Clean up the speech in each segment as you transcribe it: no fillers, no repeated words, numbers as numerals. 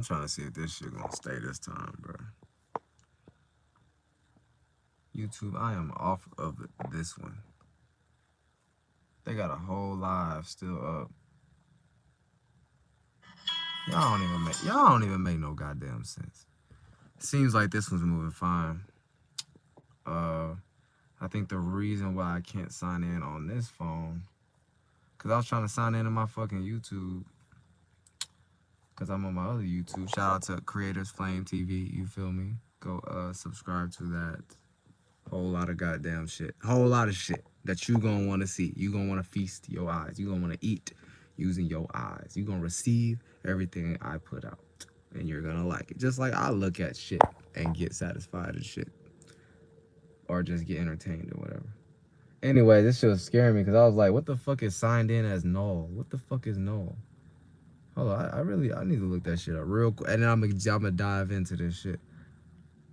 I'm trying to see if this shit gonna stay this time, bro. YouTube, I am off of this one. They got a whole live still up. Y'all don't even make no goddamn sense. Seems like this one's moving fine. Uh, I think the reason why I can't sign in on this phone, cause I was trying to sign in my fucking YouTube, cause I'm on my other YouTube. Shout out to Creators Flame TV. You feel me? Go subscribe to that. Whole lot of goddamn shit. Whole lot of shit that you gonna want to see. You gonna want to feast your eyes. You gonna want to eat using your eyes. You gonna receive everything I put out, and you're gonna like it. Just like I look at shit and get satisfied and shit, or just get entertained or whatever. Anyway, this shit was scaring me because I was like, "What the fuck is signed in as null? What the fuck is null?" Hold on, I need to look that shit up real quick, and then I'm gonna dive into this shit.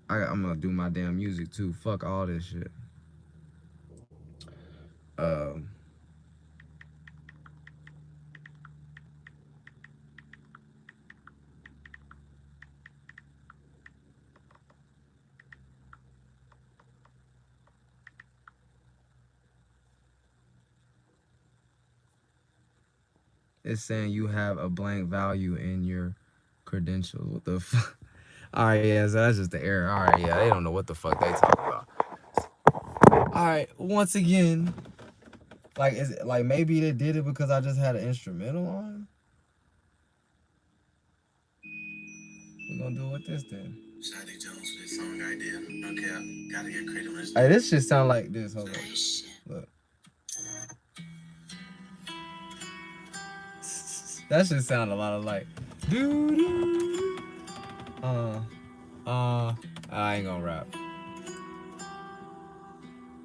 I'm gonna do my damn music too. Fuck all this shit. Um. It's saying you have a blank value in your credentials. What the fuck? All right, yeah, so that's just the error. All right, yeah, they don't know what the fuck they talk about. All right, once again, like, is it like maybe they did it because I just had an instrumental on? We're gonna do it with this then. Shadi Jones for this song idea. Okay, gotta get creative. Hey, this shit sound like this. Hold on. Look. That shit sound a lot of like. Doo doo. I ain't gonna rap.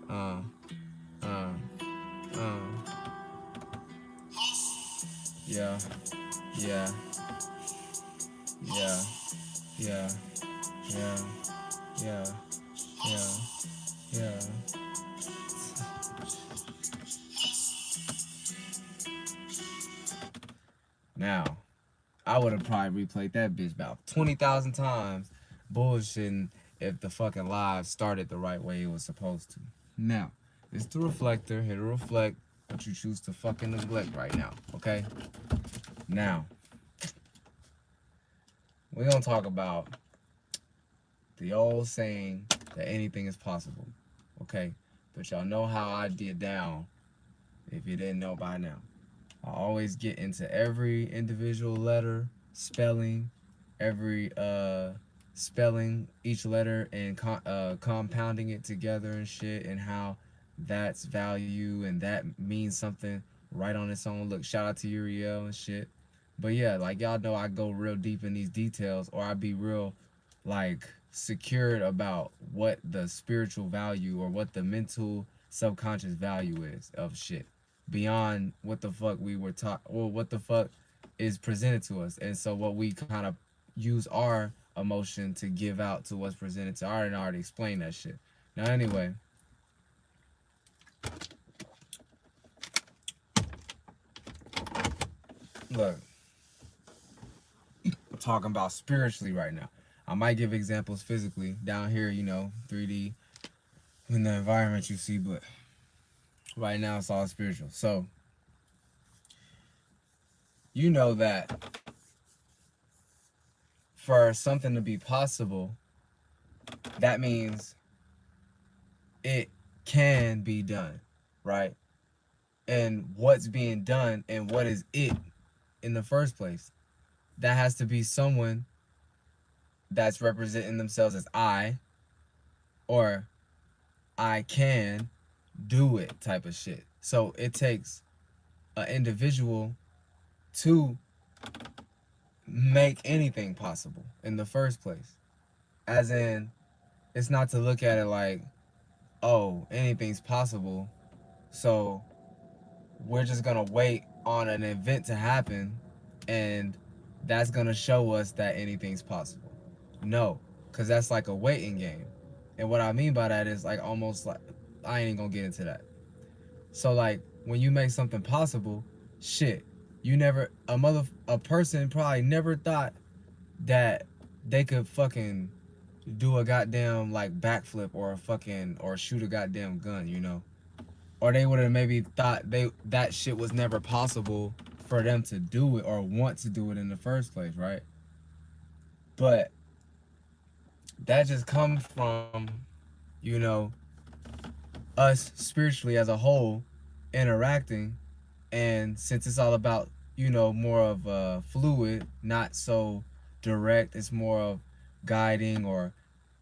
Uh, uh, uh. Yeah, yeah, yeah, yeah, yeah, yeah, yeah, yeah. Now, I would have probably replayed that bitch about 20,000 times, bullshitting if the fucking live started the right way it was supposed to. Now, it's the reflector. Here to reflect what you choose to fucking neglect right now, okay? Now, we're gonna talk about the old saying that anything is possible, okay? But y'all know how I get down if you didn't know by now. I always get into every individual letter, spelling, every spelling each letter and compounding it together and shit, and how that's value and that means something right on its own. Look, shout out to Uriel and shit. But yeah, like y'all know I go real deep in these details, or I be real like secured about what the spiritual value or what the mental subconscious value is of shit beyond what the fuck we were taught or what the fuck is presented to us. And so what we kind of use our emotion to give out to what's presented to. I already explained that shit. Now anyway, look, I'm talking about spiritually right now. I might give examples physically down here, 3D in the environment you see, but right now it's all spiritual. So you know that for something to be possible, that means it can be done, right? And what's being done and what is it in the first place? That has to be someone that's representing themselves as I, or I can do it type of shit. So it takes an individual to make anything possible in the first place. As in, it's not to look at it like, oh, anything's possible, so we're just gonna wait on an event to happen and that's gonna show us that anything's possible. No, because that's like a waiting game. And what I mean by that is like almost like, I ain't gonna get into that. So like when you make something possible, shit, you never a person probably never thought that they could fucking do a goddamn like backflip or a fucking or shoot a goddamn gun, you know? Or they would have maybe thought that shit was never possible for them to do it or want to do it in the first place, right? But that just comes from, you know, us spiritually as a whole interacting. And since it's all about, you know, more of fluid, not so direct, it's more of guiding or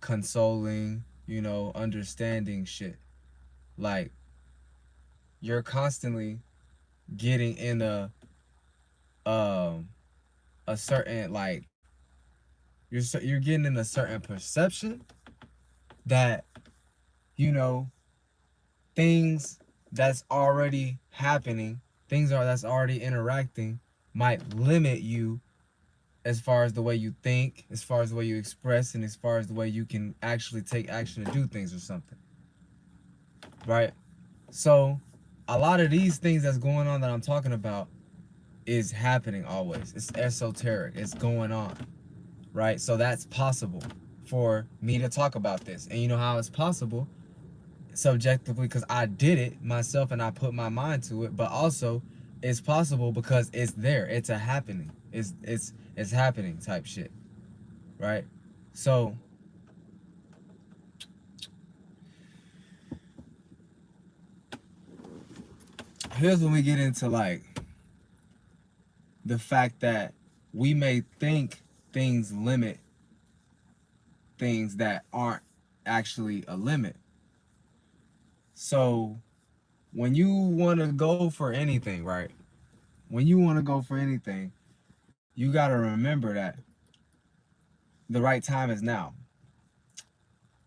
consoling, you know, understanding shit. Like you're constantly getting in um a certain like you're getting in a certain perception that, you know, things that's already happening, things are that's already interacting might limit you as far as the way you think, as far as the way you express, and as far as the way you can actually take action to do things or something. Right? So a lot of these things that's going on that I'm talking about is happening always. It's esoteric. It's going on. Right? So that's possible for me to talk about this. And you know how it's possible? Subjectively, because I did it myself and I put my mind to it, but also it's possible because it's there. It's a happening. It's happening type shit. Right? So here's when we get into like the fact that we may think things limit things that aren't actually a limit. So when you want to go for anything, right? When you want to go for anything, you got to remember that the right time is now.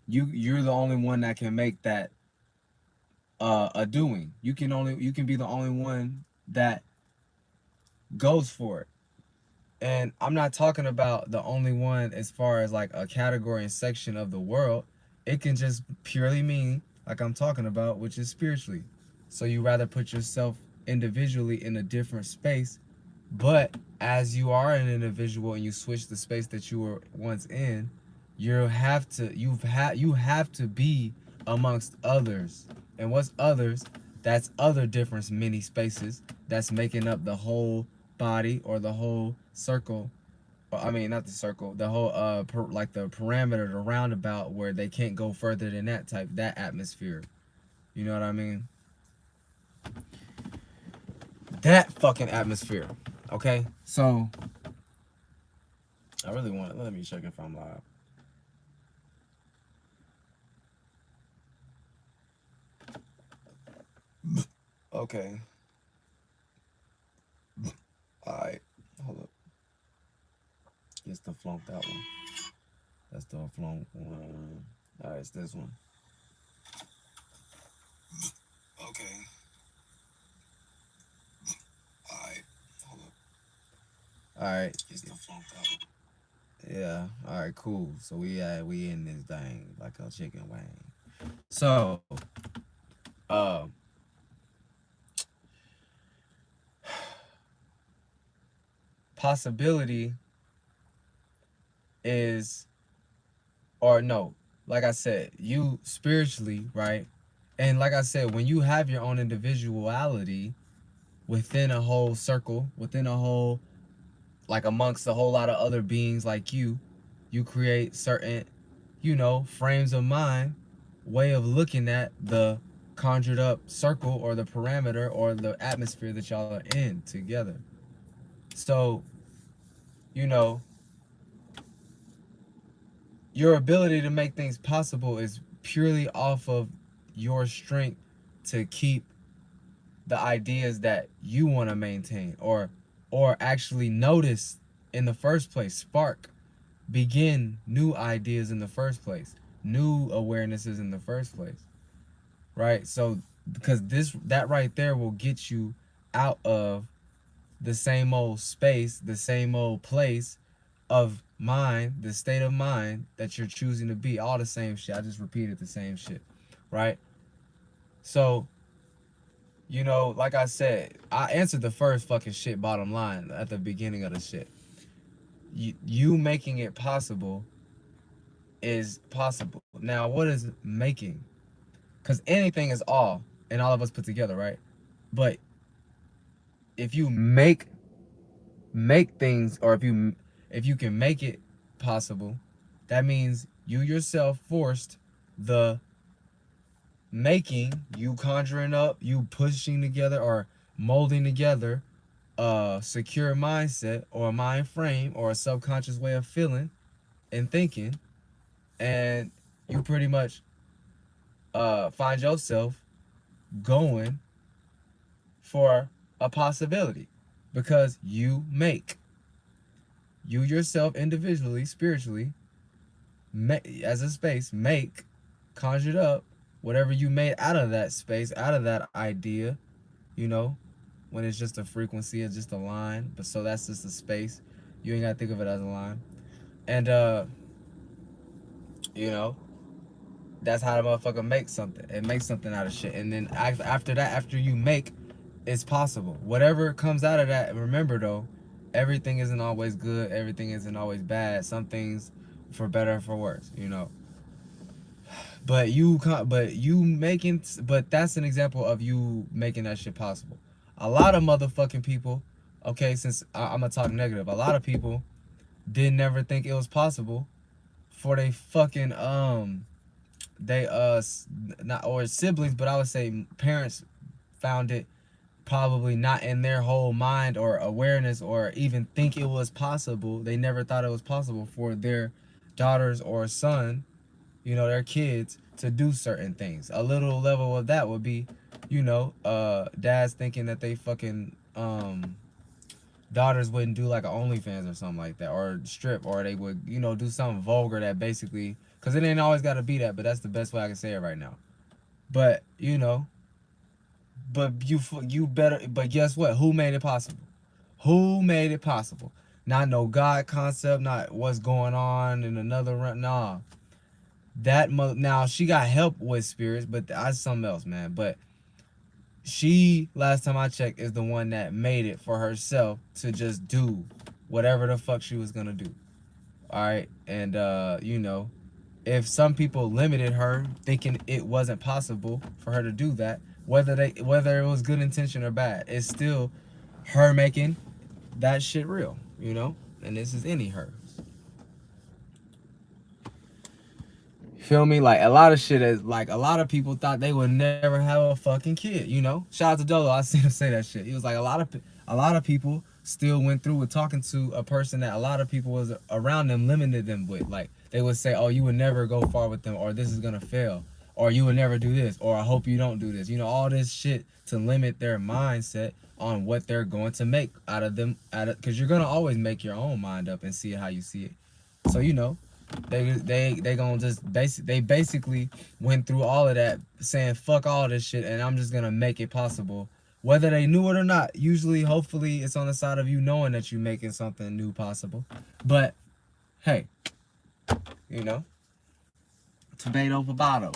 You're the only one that can make that a doing. You can be the only one that goes for it. And I'm not talking about the only one as far as like a category and section of the world. It can just purely mean like I'm talking about, which is spiritually. So you rather put yourself individually in a different space, but as you are an individual and you switch the space that you were once in, you have to be amongst others. And what's others? That's other different mini spaces that's making up the whole body or the whole circle. I mean, not the circle, the whole like the parameter, the roundabout where they can't go further than that atmosphere. You know what I mean? That fucking atmosphere. Okay? So I really want let me check if I'm live. Okay. Alright. Hold up. It's the flunk that one. That's the flunk one. Alright, it's this one. Okay. Alright. Hold up. Alright. It's the flunk that one. Yeah. Alright, cool. So we in this thing like a chicken wing. So uh possibility is or no, like I said, you spiritually, right? And like I said, when you have your own individuality within a whole circle, within a whole, like amongst a whole lot of other beings like you create certain, you know, frames of mind, way of looking at the conjured up circle or the parameter or the atmosphere that y'all are in together. So, you know, your ability to make things possible is purely off of your strength to keep the ideas that you want to maintain or actually notice in the first place, spark, begin new ideas in the first place, new awarenesses in the first place, right? So because that right there will get you out of the same old space, the same old place of mind, the state of mind that you're choosing to be, all the same shit. I just repeated the same shit, right? So, you know, like I said, I answered the first fucking shit bottom line at the beginning of the shit. you making it possible is possible. Now, what is making? Because anything is all, and all of us put together, right? But if you make things, or if you can make it possible, that means you yourself forced the making, you conjuring up, you pushing together or molding together a secure mindset or a mind frame or a subconscious way of feeling and thinking, and you pretty much find yourself going for a possibility because you yourself individually, spiritually, as a space, conjured up whatever you made out of that space, out of that idea, you know, when it's just a frequency, it's just a line, but so that's just a space. You ain't gotta think of it as a line. And you know, that's how the motherfucker makes something. It makes something out of shit. And then after that, after you make, it's possible. Whatever comes out of that, remember though, everything isn't always good. Everything isn't always bad. Some things for better or for worse, you know. But that's an example of you making that shit possible. A lot of motherfucking people, okay, since I'm gonna talk negative, a lot of people didn't never think it was possible for they fucking they not or siblings, but I would say parents found it probably not in their whole mind or awareness or even think it was possible. They never thought it was possible for their daughters or son, you know, their kids to do certain things. A little level of that would be, you know, dads thinking that they fucking daughters wouldn't do like an OnlyFans or something like that, or strip, or they would, you know, do something vulgar that basically, because it ain't always got to be that, but that's the best way I can say it right now. But you know, but you better. But guess what? Who made it possible? Who made it possible? Not no God concept, not what's going on in another run. Nah, now she got help with spirits, but that's something else, man. But she, last time I checked, is the one that made it for herself to just do whatever the fuck she was gonna do. All right, and you know, if some people limited her, thinking it wasn't possible for her to do that, whether it was good intention or bad, it's still her making that shit real, you know. And this is any her. Feel me? Like a lot of shit is like a lot of people thought they would never have a fucking kid. You know, shout out to Dolo. I seen him say that shit. He was like a lot of people still went through with talking to a person that a lot of people was around them limited them with. Like they would say, "Oh, you would never go far with them," or "This is gonna fail," or "You would never do this," or "I hope you don't do this." You know, all this shit to limit their mindset on what they're going to make out of them. Because you're gonna always make your own mind up and see it how you see it. So you know, they gonna just they basically went through all of that saying fuck all this shit and I'm just gonna make it possible, whether they knew it or not. Usually, hopefully, it's on the side of you knowing that you're making something new possible. But hey, you know, tomato potato.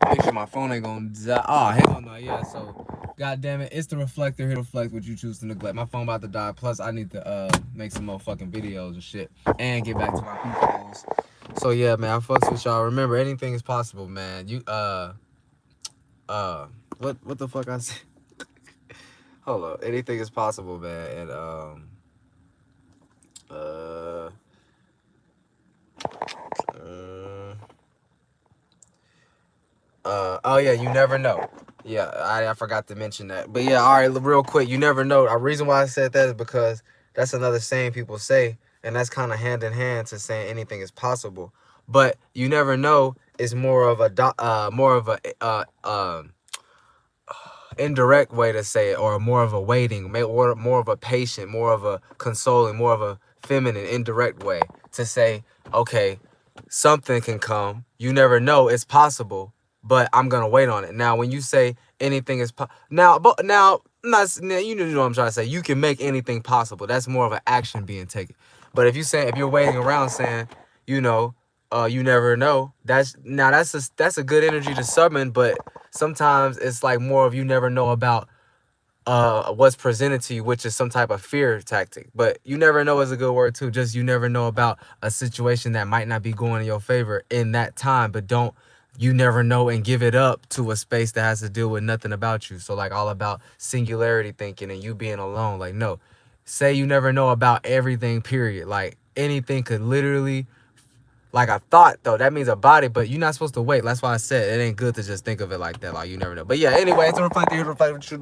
Make sure my phone ain't gonna die. Oh hell no, yeah. So, god damn it, it's the reflector here to reflect what you choose to neglect. My phone about to die. Plus, I need to make some more fucking videos and shit and get back to my people. So yeah, man, I fucks with y'all. Remember, anything is possible, man. You what the fuck I said? Hold on, anything is possible, man. And uh. uh oh yeah, you never know. Yeah, I forgot to mention that. But yeah, all right, real quick, you never know. A reason why I said that is because that's another saying people say, and that's kind of hand in hand to saying anything is possible. But you never know is more of a indirect way to say it, or more of a waiting, or more of a patient, more of a consoling, more of a feminine, indirect way to say, okay, something can come. You never know, it's possible, but I'm gonna wait on it. Now, when you say anything is now, not you know what I'm trying to say. You can make anything possible. That's more of an action being taken. But if you're waiting around saying, you know, you never know. That's a good energy to summon, but sometimes it's like more of you never know about what's presented to you, which is some type of fear tactic. But you never know is a good word too. Just you never know about a situation that might not be going in your favor in that time, but don't you never know and give it up to a space that has to deal with nothing about you. So like all about singularity thinking and you being alone. Like no, say you never know about everything, period. Like anything could literally, like a thought though, that means a body, but you're not supposed to wait. That's why I said it ain't good to just think of it like that. Like you never know. But yeah, anyway, it's a reflective, reflective truth.